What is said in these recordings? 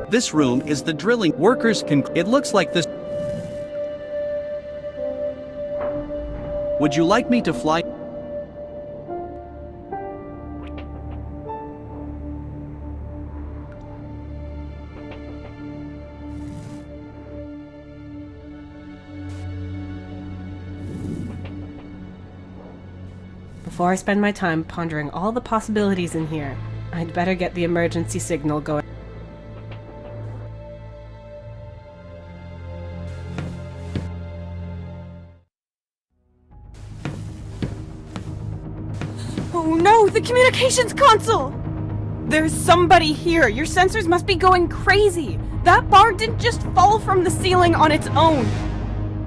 This room is the drilling. Workers can. It looks like this. Would you like me to fly? Before I spend my time pondering all the possibilities in here, I'd better get the emergency signal going. Oh no, the communications console! There's somebody here. Your sensors must be going crazy. That bar didn't just fall from the ceiling on its own.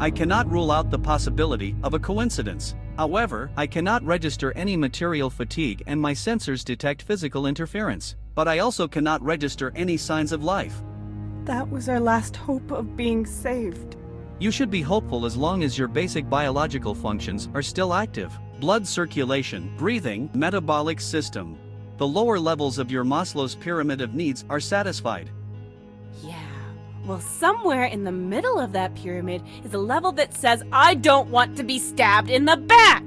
I cannot rule out the possibility of a coincidence. However, I cannot register any material fatigue and my sensors detect physical interference. But I also cannot register any signs of life. That was our last hope of being saved. You should be hopeful as long as your basic biological functions are still active. Blood circulation, breathing, metabolic system. The lower levels of your Maslow's pyramid of needs are satisfied. Yeah, well, somewhere in the middle of that pyramid is a level that says I don't want to be stabbed in the back!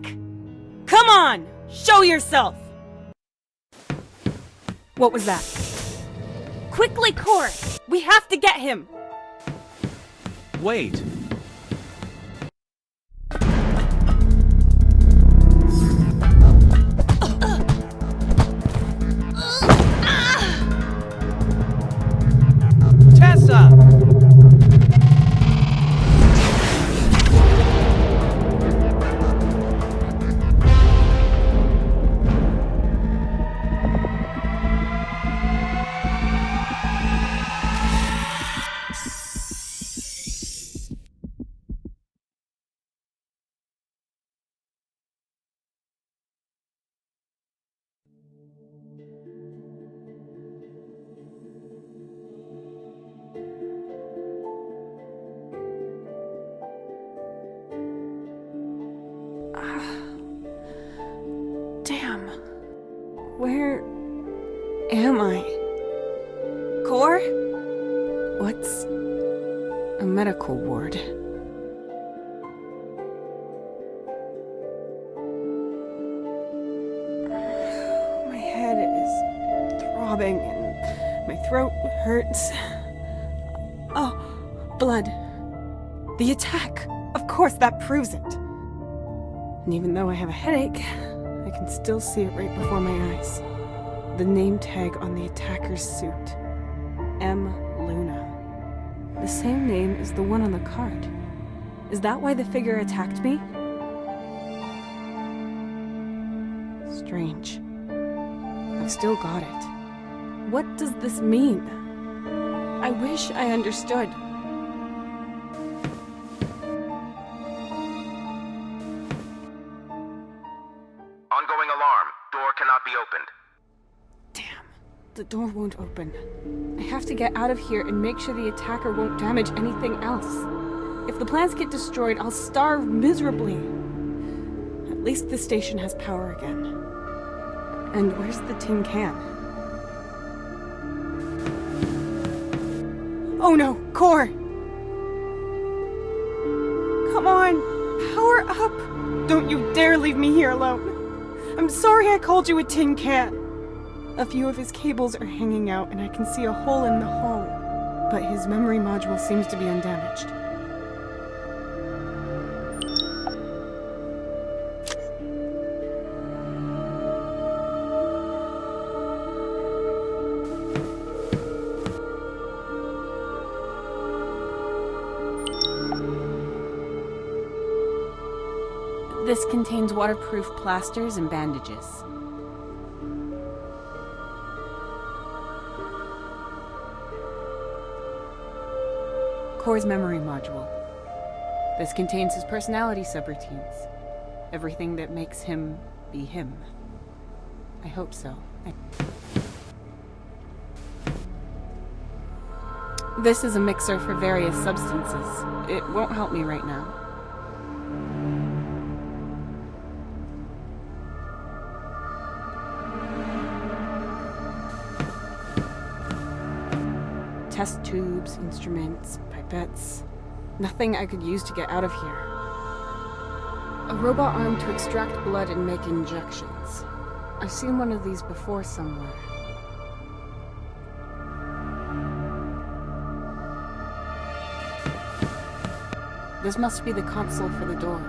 Come on, show yourself! What was that? Quickly, Core! We have to get him! Wait. Tessa! Damn. Where am I? Core? What's a medical ward? My head is throbbing and my throat hurts. Oh, blood. The attack. Of course, that proves it. And even though I have a headache, I can still see it right before my eyes. The name tag on the attacker's suit. M. Luna. The same name as the one on the card. Is that why the figure attacked me? Strange. I've still got it. What does this mean? I wish I understood. Ongoing alarm. Door cannot be opened. Damn, the door won't open. I have to get out of here and make sure the attacker won't damage anything else. If the plants get destroyed, I'll starve miserably. At least the station has power again. And where's the tin can? Oh no, Core! Come on, power up! Don't you dare leave me here alone. I'm sorry I called you a tin can. A few of his cables are hanging out and I can see a hole in the hull. But his memory module seems to be undamaged. This contains waterproof plasters and bandages. Core's memory module. This contains his personality subroutines. Everything that makes him be him. I hope so. This is a mixer for various substances. It won't help me right now. test tubes, instruments, pipettes. Nothing I could use to get out of here. A robot arm to extract blood and make injections. I've seen one of these before somewhere. This must be the console for the door.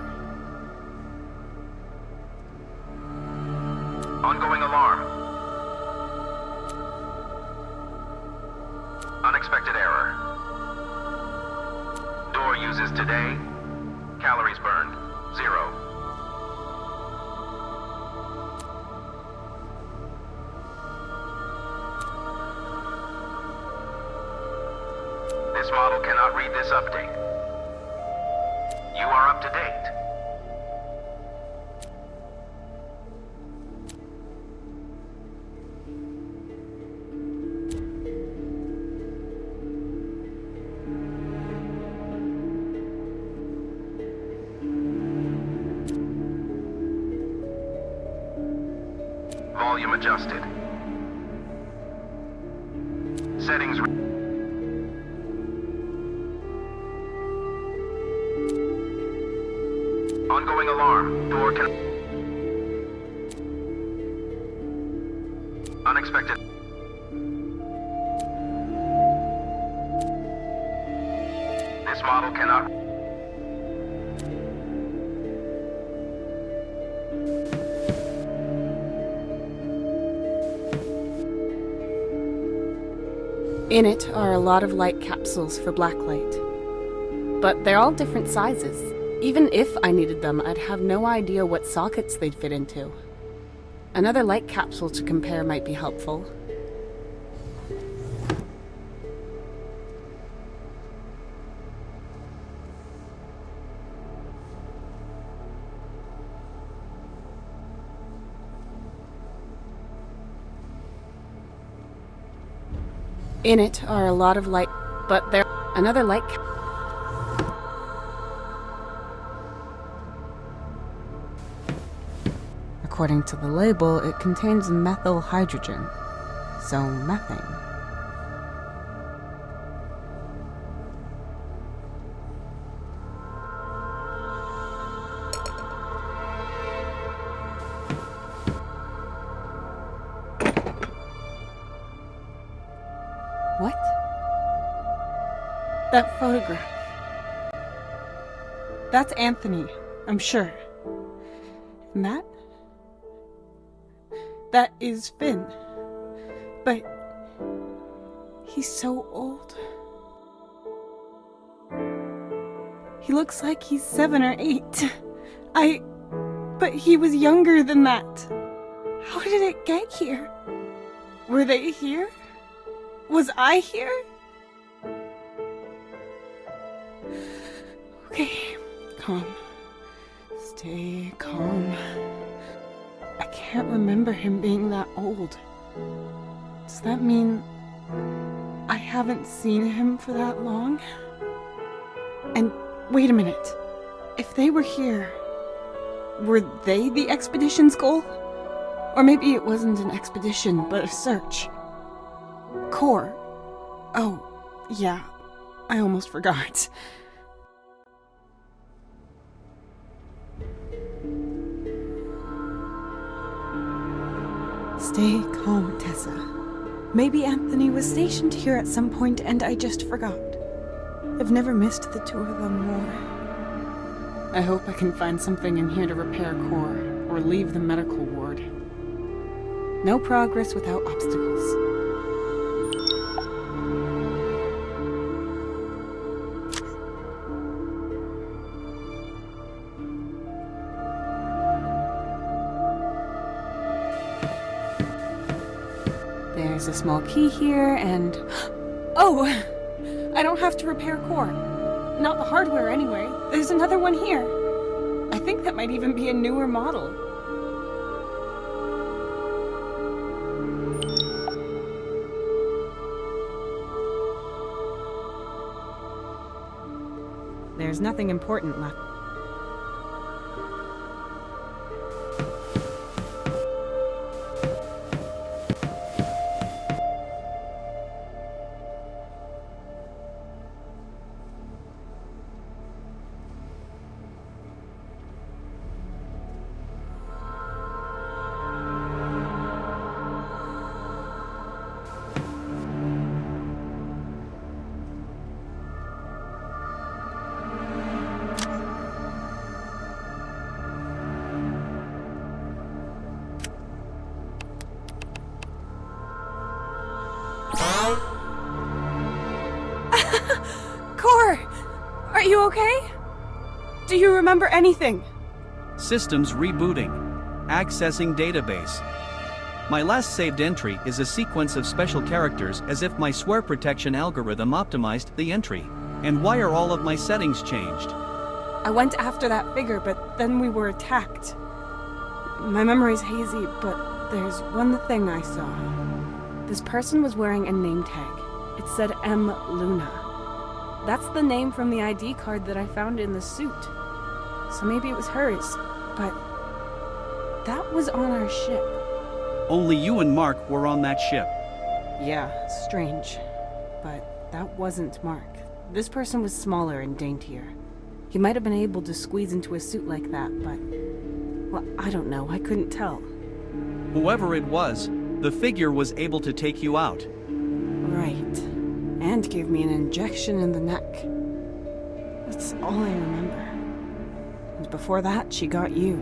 Ongoing alarm. Unexpected error. Door uses today. Calories burned. 0. This model cannot read this update. You are up to date. Volume adjusted. Settings. Ongoing alarm. Door can. Unexpected. This model cannot. In it are a lot of light capsules for blacklight. But they're all different sizes. Even if I needed them, I'd have no idea what sockets they'd fit into. Another light capsule to compare might be helpful. In it are a lot of light, but there another light. According to the label, it contains methyl hydrogen, so methane. What? That photograph. That's Anthony, I'm sure. And that is Finn. But he's so old. He looks like he's 7 or 8. But he was younger than that. How did it get here? Were they here? Was I here? Okay, calm. Stay calm. I can't remember him being that old. Does that mean I haven't seen him for that long? And wait a minute. If they were here, were they the expedition's goal? Or maybe it wasn't an expedition, but a search. Core. Oh, yeah. I almost forgot. Stay calm, Tessa. Maybe Anthony was stationed here at some point and I just forgot. I've never missed the two of them more. I hope I can find something in here to repair Core, or leave the medical ward. No progress without obstacles. There's a small key here, and... Oh! I don't have to repair Core. Not the hardware, anyway. There's another one here. I think that might even be a newer model. There's nothing important left. you okay? Do you remember anything? Systems rebooting. Accessing database. My last saved entry is a sequence of special characters as if my swear protection algorithm optimized the entry. And why are all of my settings changed? I went after that figure, but then we were attacked. My memory's hazy, but there's one thing I saw. This person was wearing a name tag. It said M. Luna. That's the name from the ID card that I found in the suit. So maybe it was hers, but that was on our ship. Only you and Mark were on that ship. Yeah, strange. But that wasn't Mark. This person was smaller and daintier. He might have been able to squeeze into a suit like that, but... well, I don't know. I couldn't tell. Whoever it was, the figure was able to take you out. Right. And gave me an injection in the neck. That's all I remember. And before that, she got you.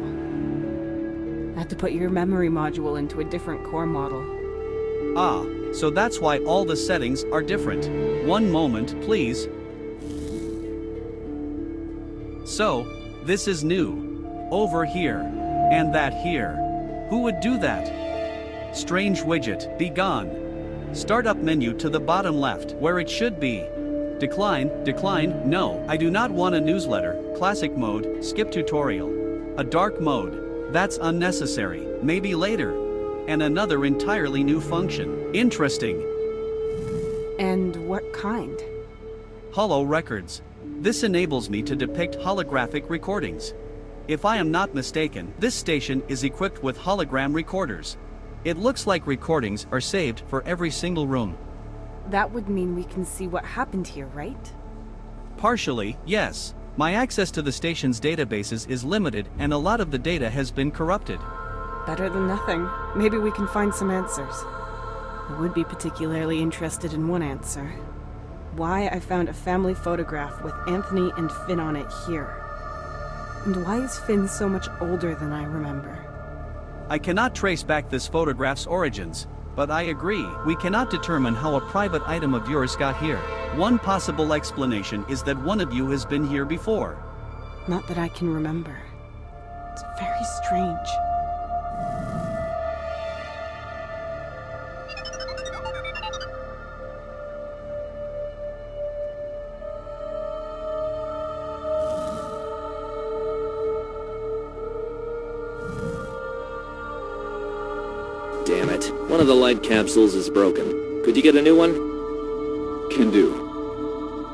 I had to put your memory module into a different core model. Ah, so that's why all the settings are different. One moment, please. So, this is new. Over here. And that here. Who would do that? Strange widget, be gone. Startup menu to the bottom left, where it should be. Decline, no, I do not want a newsletter, classic mode, skip tutorial. A dark mode. That's unnecessary, maybe later. And another entirely new function. Interesting. And what kind? Holo records. This enables me to depict holographic recordings. If I am not mistaken, this station is equipped with hologram recorders. It looks like recordings are saved for every single room. That would mean we can see what happened here, right? Partially, yes. My access to the station's databases is limited and a lot of the data has been corrupted. Better than nothing. Maybe we can find some answers. I would be particularly interested in one answer. Why I found a family photograph with Anthony and Finn on it here. And why is Finn so much older than I remember? I cannot trace back this photograph's origins, but I agree, we cannot determine how a private item of yours got here. One possible explanation is that one of you has been here before. Not that I can remember. It's very strange. Damn it. One of the light capsules is broken. Could you get a new one? Can do.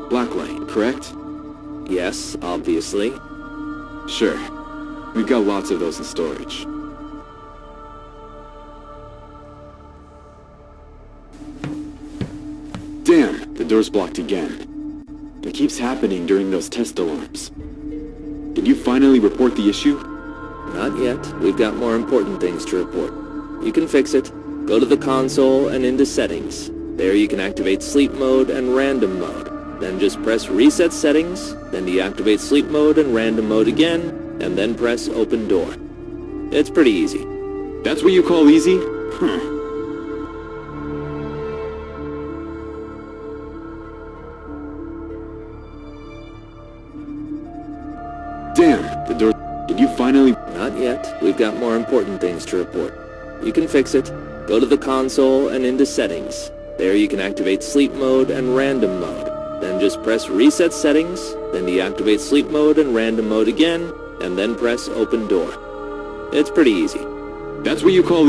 Blacklight, correct? Yes, obviously. Sure. We've got lots of those in storage. Damn, the door's blocked again. It keeps happening during those test alarms. Did you finally report the issue? Not yet. We've got more important things to report. You can fix it. Go to the console and into Settings. There you can activate Sleep Mode and Random Mode. Then just press Reset Settings, then deactivate Sleep Mode and Random Mode again, and then press Open Door. It's pretty easy. That's what you call easy? Damn, the door... Did you finally... Not yet. We've got more important things to report. You can fix it. Go to the console and into Settings. There you can activate Sleep Mode and Random Mode. Then just press Reset Settings, then deactivate Sleep Mode and Random Mode again, and then press Open Door. It's pretty easy. That's what you call...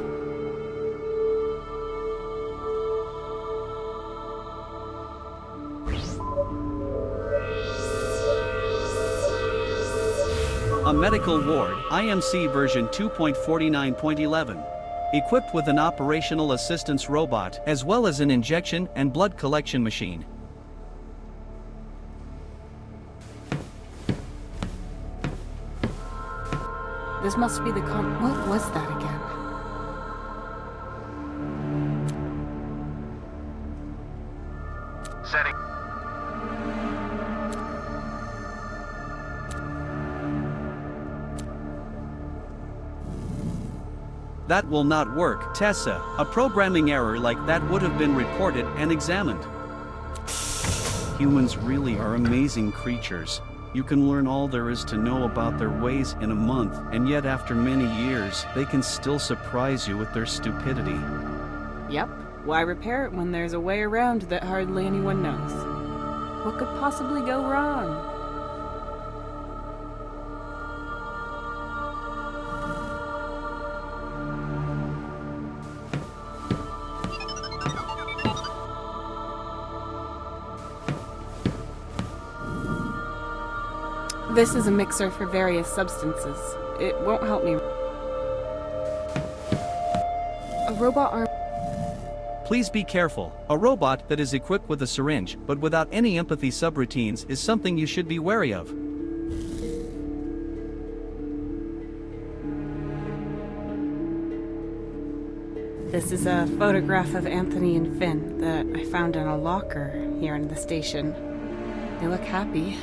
A medical ward, IMC version 2.49.11. Equipped with an operational assistance robot as well as an injection and blood collection machine. This must be the What was that again? Setting. That will not work, Tessa. A programming error like that would have been reported and examined. Humans really are amazing creatures. You can learn all there is to know about their ways in a month, and yet after many years, they can still surprise you with their stupidity. Yep. Why repair it when there's a way around that hardly anyone knows? What could possibly go wrong? This is a mixer for various substances. It won't help me. A robot arm. Please be careful. A robot that is equipped with a syringe, but without any empathy subroutines, is something you should be wary of. This is a photograph of Anthony and Finn that I found in a locker here in the station. They look happy,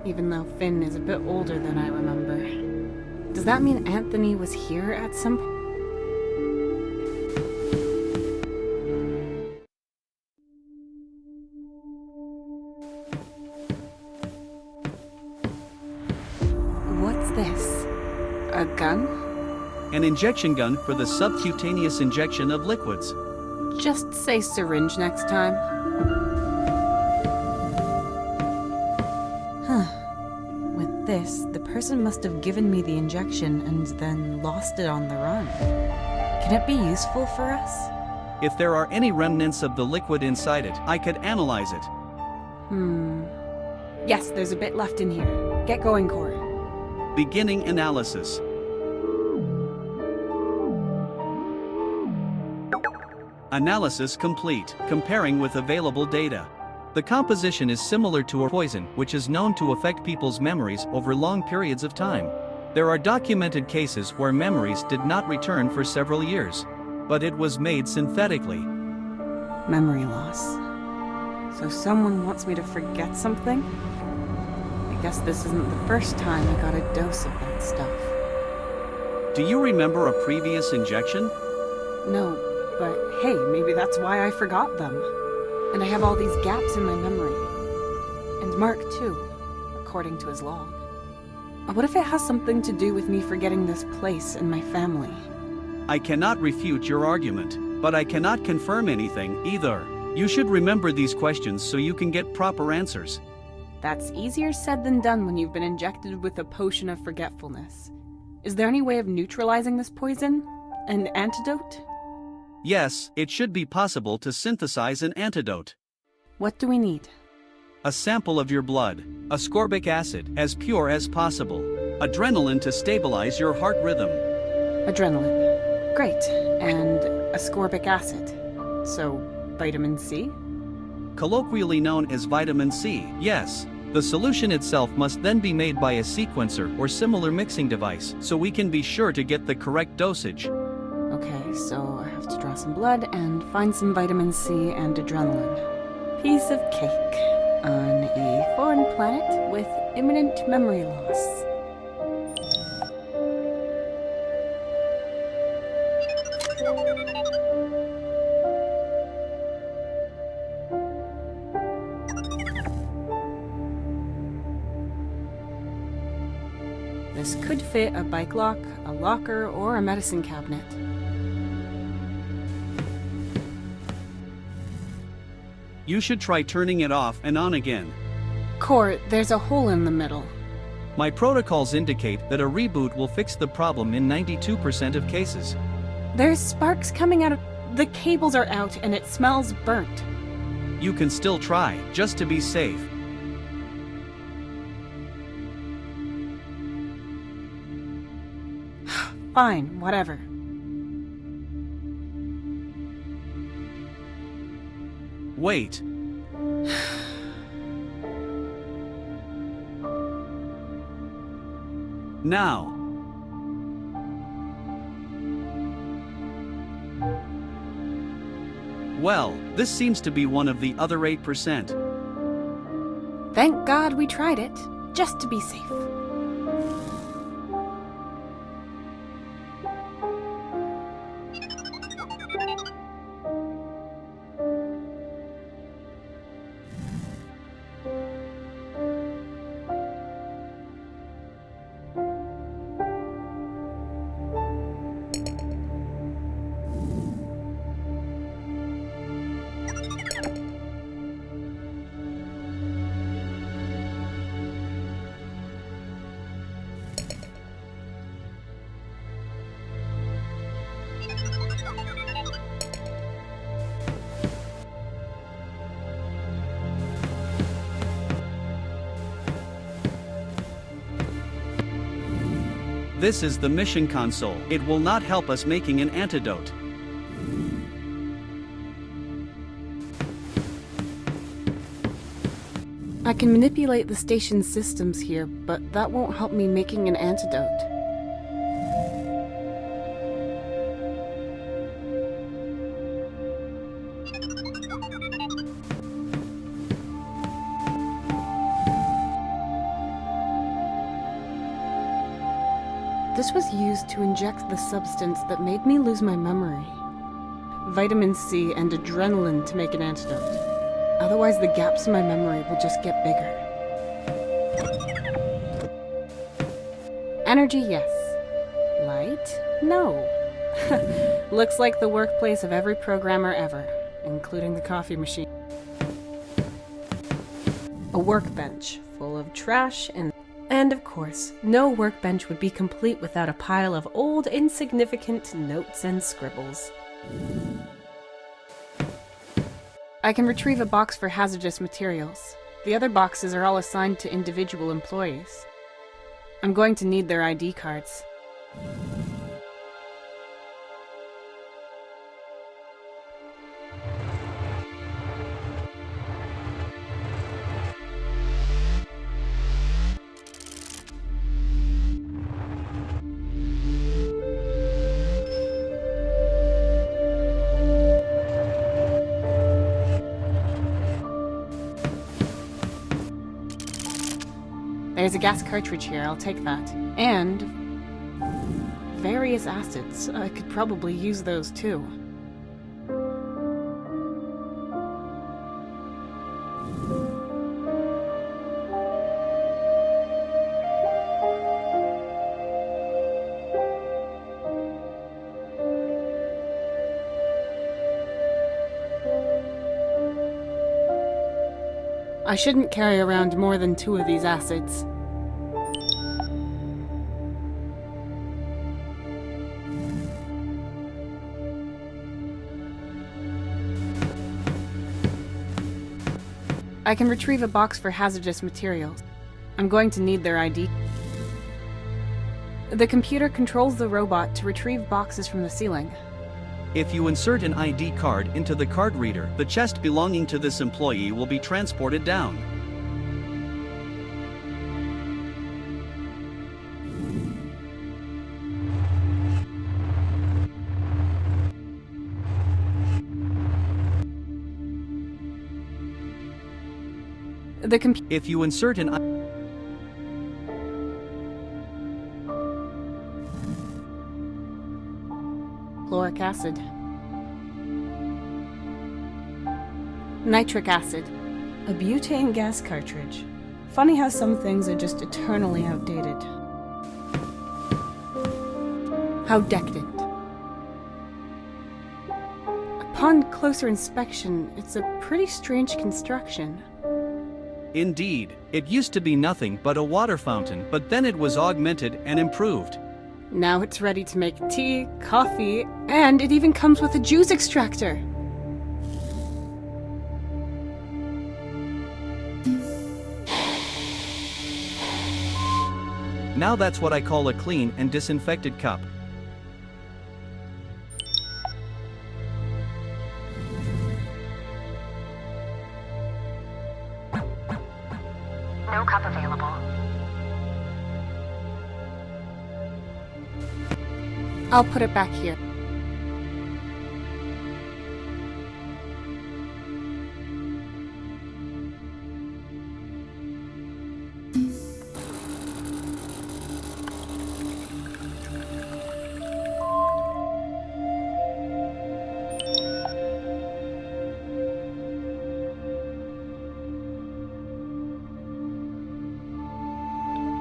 even though Finn is a bit older than I remember. Does that mean Anthony was here at some point? What's this? A gun? An injection gun for the subcutaneous injection of liquids. Just say syringe next time. With this, the person must have given me the injection and then lost it on the run. Can it be useful for us? If there are any remnants of the liquid inside it, I could analyze it. Yes, there's a bit left in here. Get going, Core. Beginning analysis. Analysis complete, comparing with available data. The composition is similar to a poison, which is known to affect people's memories over long periods of time. There are documented cases where memories did not return for several years, but it was made synthetically. Memory loss. So someone wants me to forget something? I guess this isn't the first time I got a dose of that stuff. Do you remember a previous injection? No, but hey, maybe that's why I forgot them. And I have all these gaps in my memory. And Mark, too, according to his log. What if it has something to do with me forgetting this place and my family? I cannot refute your argument, but I cannot confirm anything either. You should remember these questions so you can get proper answers. That's easier said than done when you've been injected with a potion of forgetfulness. Is there any way of neutralizing this poison? An antidote? Yes, it should be possible to synthesize an antidote. What do we need? A sample of your blood, ascorbic acid, as pure as possible, adrenaline to stabilize your heart rhythm. Adrenaline. Great. And ascorbic acid. So, vitamin C? Colloquially known as vitamin C, yes. The solution itself must then be made by a sequencer or similar mixing device, so we can be sure to get the correct dosage. Okay, so I have to draw some blood and find some vitamin C and adrenaline. Piece of cake. On a foreign planet with imminent memory loss. This could fit a bike lock, a locker, or a medicine cabinet. You should try turning it off and on again. Core, there's a hole in the middle. My protocols indicate that a reboot will fix the problem in 92% of cases. There's sparks coming out of... The cables are out and it smells burnt. You can still try, just to be safe. Fine, whatever. Wait. Now. Well, this seems to be one of the other 8%. Thank God we tried it, just to be safe. This is the mission console. It will not help us making an antidote. I can manipulate the station's systems here, but that won't help me making an antidote. This was used to inject the substance that made me lose my memory. Vitamin C and adrenaline to make an antidote. Otherwise, the gaps in my memory will just get bigger. Energy, yes. Light? No. Looks like the workplace of every programmer ever, including the coffee machine. A workbench full of trash and of course, no workbench would be complete without a pile of old, insignificant notes and scribbles. I can retrieve a box for hazardous materials. The other boxes are all assigned to individual employees. I'm going to need their ID cards. There's a gas cartridge here, I'll take that. And various acids. I could probably use those too. I shouldn't carry around more than 2 of these acids. I can retrieve a box for hazardous materials. I'm going to need their ID. The computer controls the robot to retrieve boxes from the ceiling. If you insert an ID card into the card reader, the chest belonging to this employee will be transported down. If you insert an Chloric acid. Nitric acid. A butane gas cartridge. Funny how some things are just eternally outdated. How decadent. Upon closer inspection, it's a pretty strange construction. Indeed, it used to be nothing but a water fountain, but then it was augmented and improved. Now it's ready to make tea, coffee, and it even comes with a juice extractor. Now that's what I call a clean and disinfected cup. No cup available. I'll put it back here.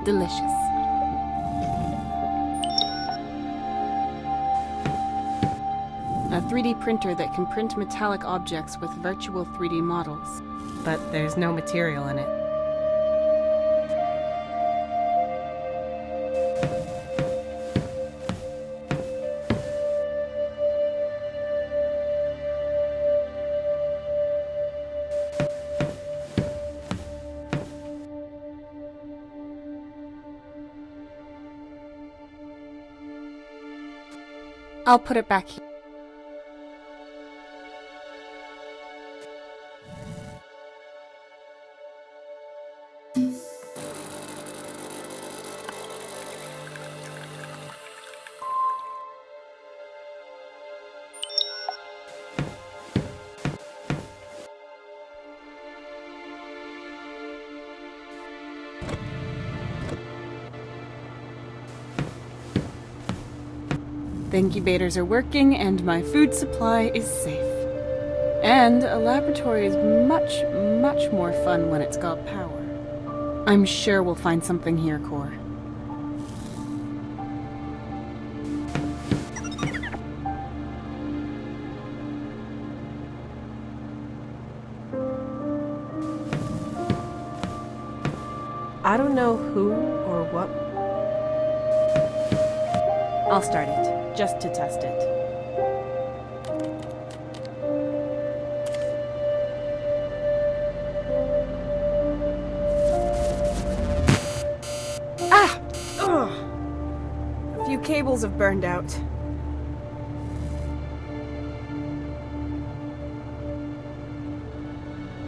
Delicious. A 3D printer that can print metallic objects with virtual 3D models. But there's no material in it. I'll put it back here. The incubators are working and my food supply is safe. And a laboratory is much, much more fun when it's got power. I'm sure we'll find something here, Core. I don't know who or what. I'll start it, just to test it. Ah! Ugh. A few cables have burned out.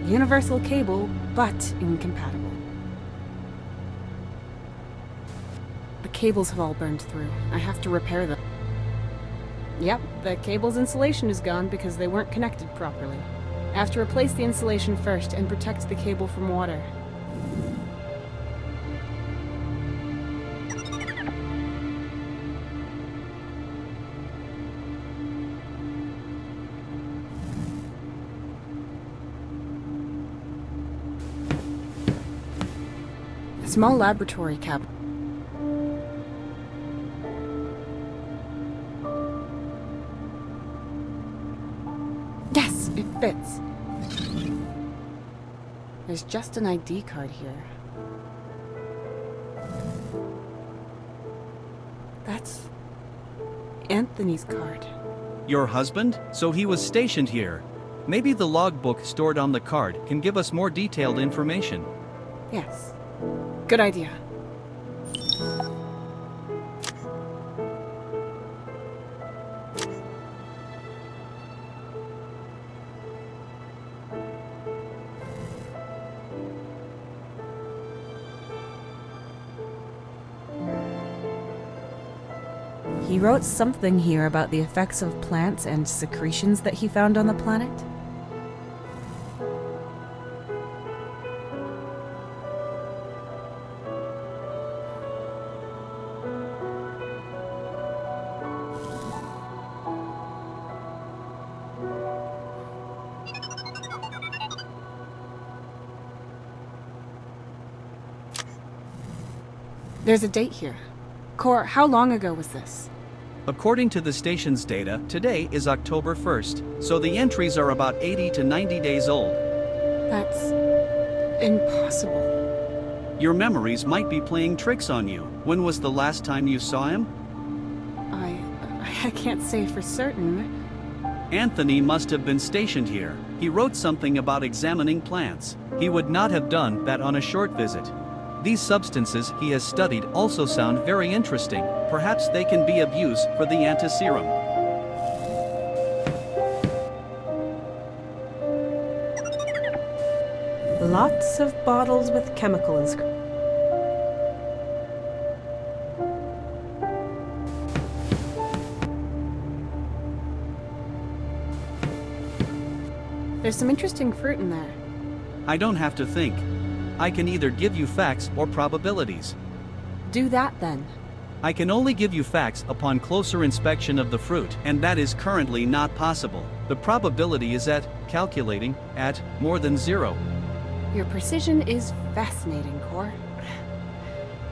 Universal cable, but incompatible. The cables have all burned through. I have to repair them. Yep, the cable's insulation is gone because they weren't connected properly. I have to replace the insulation first and protect the cable from water. A small laboratory cabinet. Yes, it fits. There's just an ID card here. That's Anthony's card. Your husband? So he was stationed here. Maybe the logbook stored on the card can give us more detailed information. Yes. Good idea. He wrote something here about the effects of plants and secretions that he found on the planet. There's a date here. Core, how long ago was this? According to the station's data, today is October 1st, so the entries are about 80 to 90 days old. That's impossible. Your memories might be playing tricks on you. When was the last time you saw him? I can't say for certain. Anthony must have been stationed here. He wrote something about examining plants. He would not have done that on a short visit. These substances he has studied also sound very interesting. Perhaps they can be of use for the antiserum. Lots of bottles with chemical inscriptions. There's some interesting fruit in there. I don't have to think. I can either give you facts or probabilities. Do that then. I can only give you facts upon closer inspection of the fruit, and that is currently not possible. The probability is calculating, at more than 0. Your precision is fascinating, Core.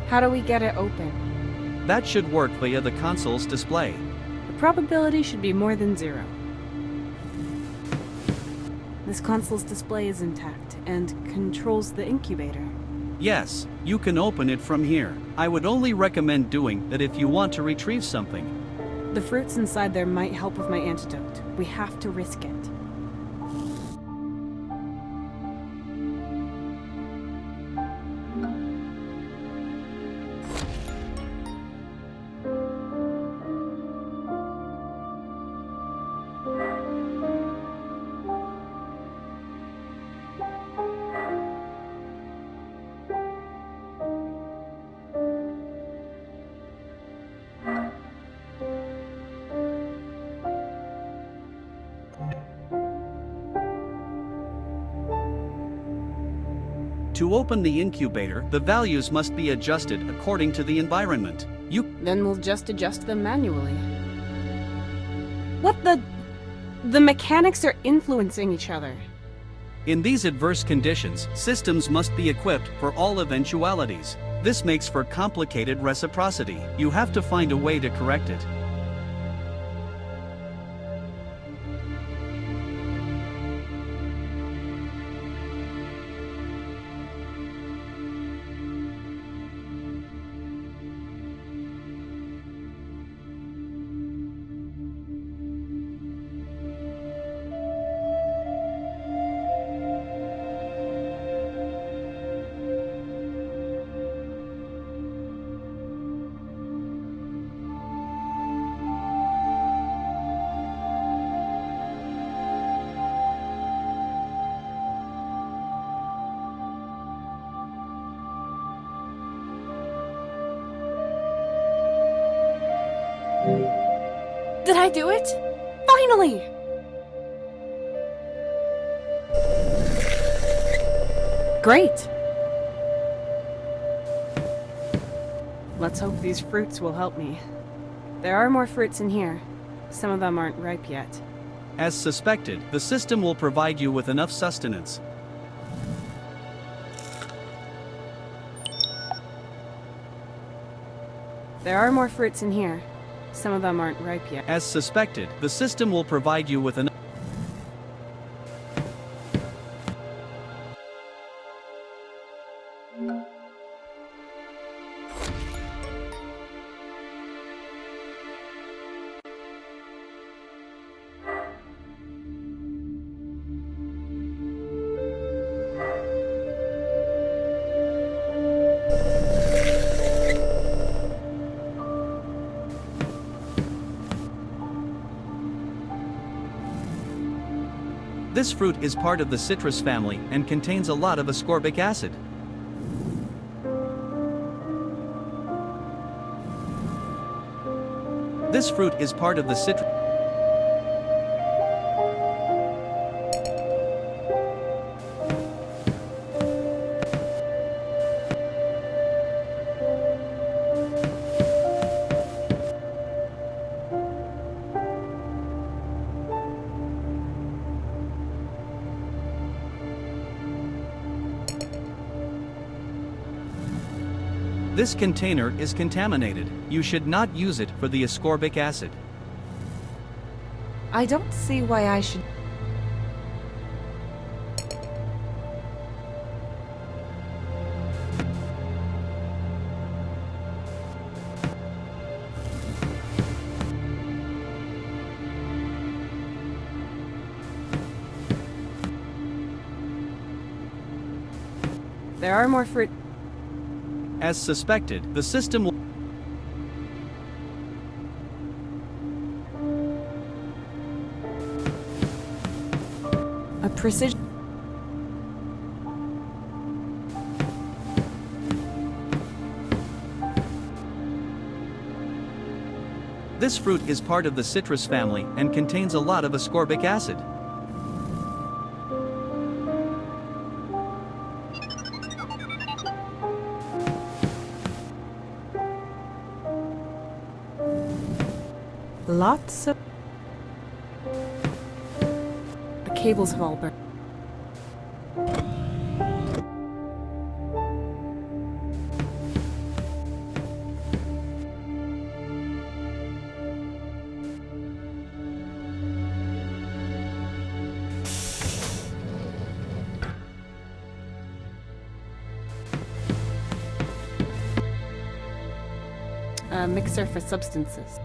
How do we get it open? That should work via the console's display. The probability should be more than 0. This console's display is intact and controls the incubator. Yes, you can open it from here. I would only recommend doing that if you want to retrieve something. The fruits inside there might help with my antidote. We have to risk it. To open the incubator, the values must be adjusted according to the environment. Then we'll just adjust them manually. What the... The mechanics are influencing each other. In these adverse conditions, systems must be equipped for all eventualities. This makes for complicated reciprocity. You have to find a way to correct it. Did I do it? Finally! Great! Let's hope these fruits will help me. There are more fruits in here. Some of them aren't ripe yet. As suspected, the system will provide you with enough sustenance. There are more fruits in here. Some of them aren't ripe yet. As suspected, the system will provide you with enough. This fruit is part of the citrus family and contains a lot of ascorbic acid. This fruit is part of the citrus. This container is contaminated. You should not use it for the ascorbic acid. I don't see why I should... There are more fruit... As suspected, the system will... A precision... This fruit is part of the citrus family and contains a lot of ascorbic acid. Lots of... The cables have all burned. A mixer for substances.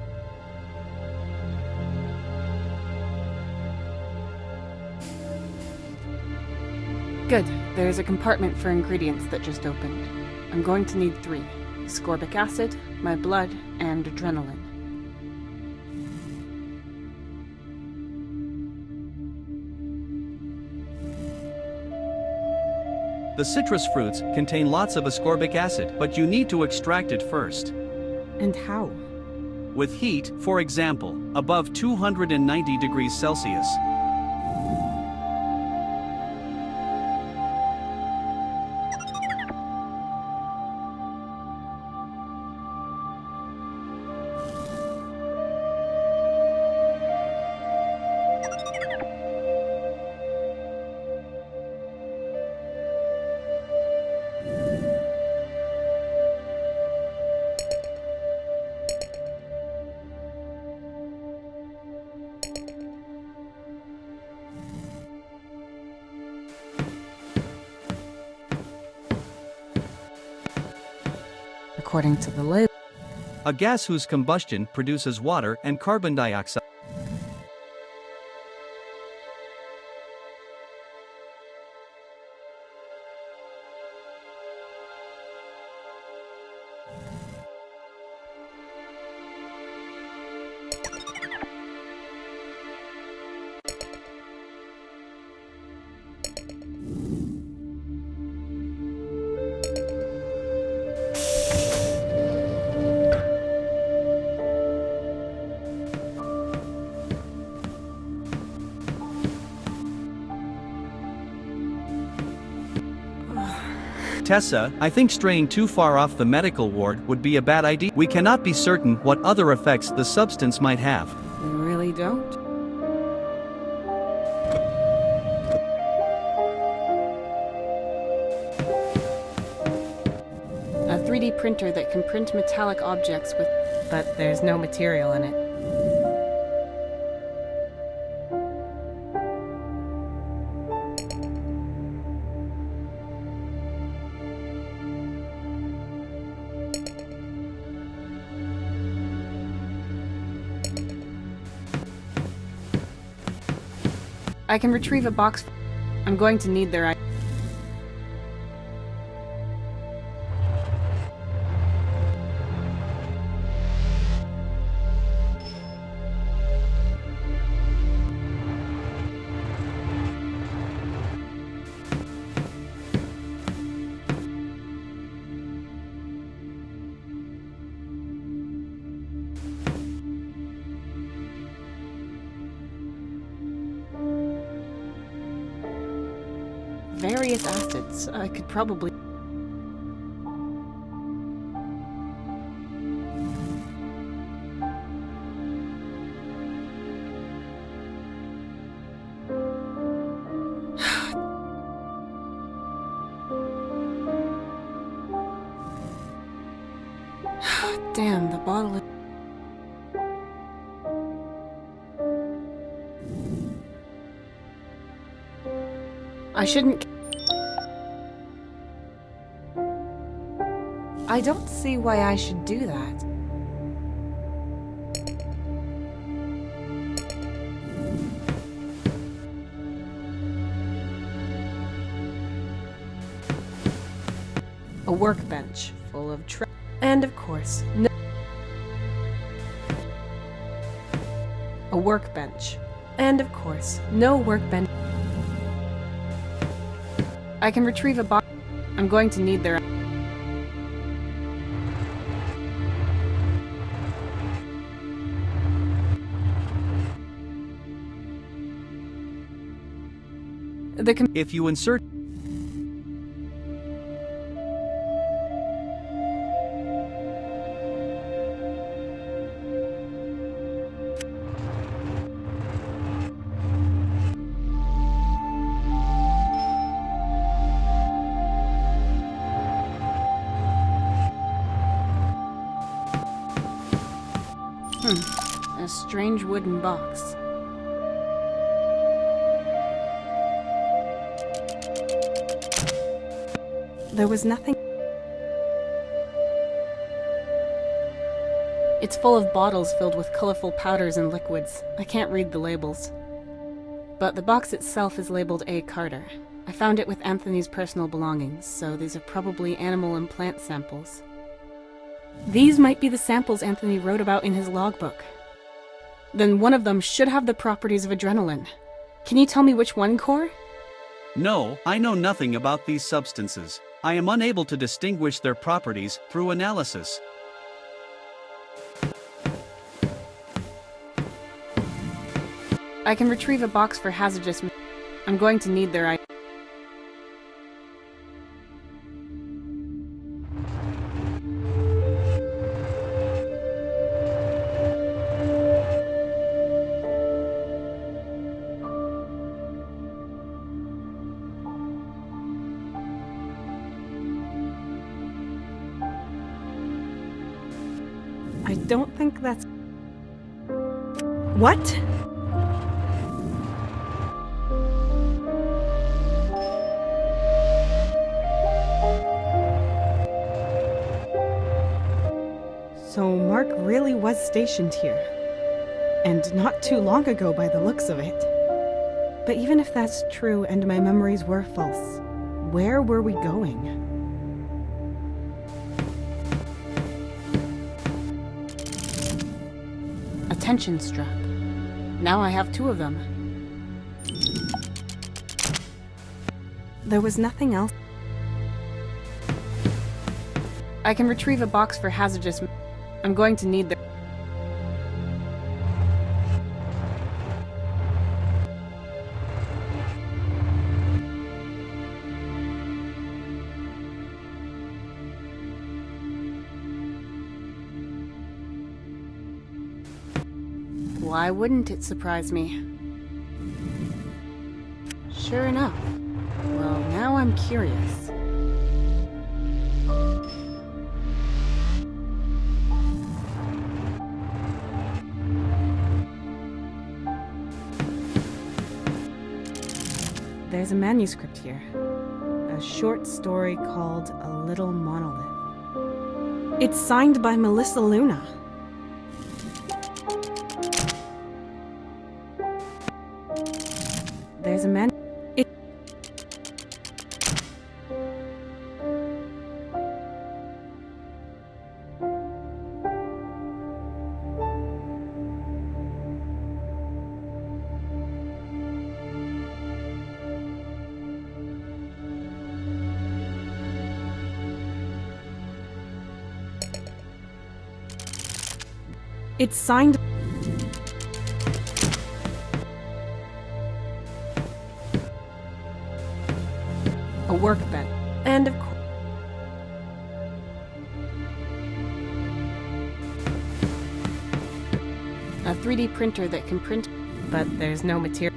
Good. There's a compartment for ingredients that just opened. I'm going to need 3. Ascorbic acid, my blood, and adrenaline. The citrus fruits contain lots of ascorbic acid, but you need to extract it first. And how? With heat, for example, above 290 degrees Celsius. according to the label. A gas whose combustion produces water and carbon dioxide. Tessa, I think straying too far off the medical ward would be a bad idea. We cannot be certain what other effects the substance might have. You really don't? A 3D printer that can print metallic objects with... But there's no material in it. I can retrieve a box. I'm going to need their... various acids. I could probably... Damn, the bottle is... I shouldn't... I don't see why I should do that. A workbench full of and of course, no... A workbench. And of course, no workbench. I can retrieve a box. I'm going to need their... If you insert... A strange wooden box. There was nothing. It's full of bottles filled with colorful powders and liquids. I can't read the labels. But the box itself is labeled A. Carter. I found it with Anthony's personal belongings, so these are probably animal and plant samples. These might be the samples Anthony wrote about in his logbook. Then one of them should have the properties of adrenaline. Can you tell me which one, Core? No, I know nothing about these substances. I am unable to distinguish their properties through analysis. I can retrieve a box for hazardous... I'm going to need their... I don't think that's... What? was stationed here. And not too long ago by the looks of it. But even if that's true and my memories were false, where were we going? A tension strap. Now I have 2 of them. There was nothing else. I can retrieve a box for hazardous. I'm going to need the. Why wouldn't it surprise me? Sure enough. Well, now I'm curious. There's a manuscript here. A short story called A Little Monolith. It's signed by Melissa Luna. There's a man. It's signed. A workbench. And of course. A 3D printer that can print, But there's no material.